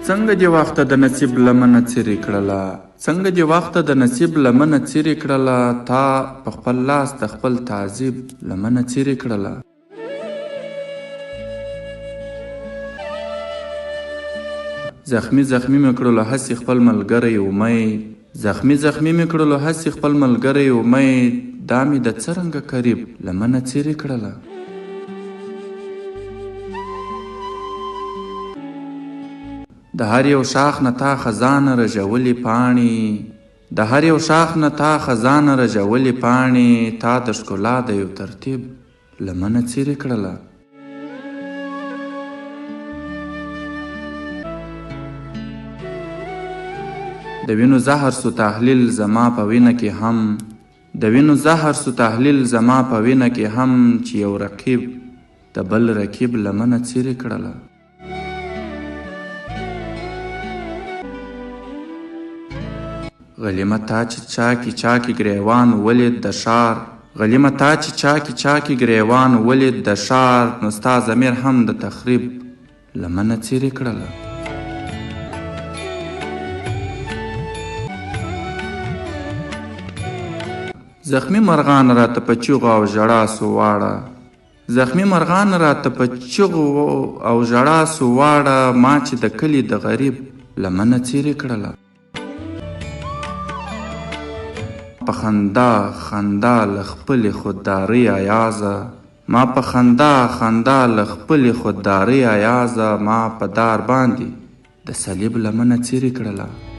څنګه دې وخته د نصیب لمنه څیرې کړله څنګه دې وخته د نصیب لمنه څیرې کړله تا په خپل لاس د خپل تعذیب لمنه څیرې کړله زخمی زخمی مې کړلو هسې خپل ملګری امید زخمی زخمی مې کړلو هسې خپل ملګری امید دا مې د څرنګه قریب لمنه څیرې کړله د هر یو شاخ نه تا خزانه رژولې پاڼې د هر یو شاخ نه تا خزانه رژولې پاڼې تا د ښکلا د یو ترتیب لمنه څیرې کړله د وینو زهر سو تحلیل زما په وینه کې هم د وینو زهر سو تحلیل زما په وینه کې هم چې یو رقیب د بل رقیب لمنه څیرې کړله غلیمه تا چې چاکی چاکی ګریوان ولید د شار غلیمه تا چې چاکی چاکی ګریوان ولید د شار نو ستا ضمیر هم د تخریب لمنه څیرې کړله زخمی مرغان راته په چیغو او ژړا سو واړه زخمی مرغان راته په چیغو او ژړا سو واړه ما چې د کلي د غریب لمنه څیرې کړله په خندا خندا له خپلې خوددارۍ ایازه ما په خندا خندا له خپلې خوددارۍ ایازه ما په دار باندې د صلیب لمنه څیرې کړله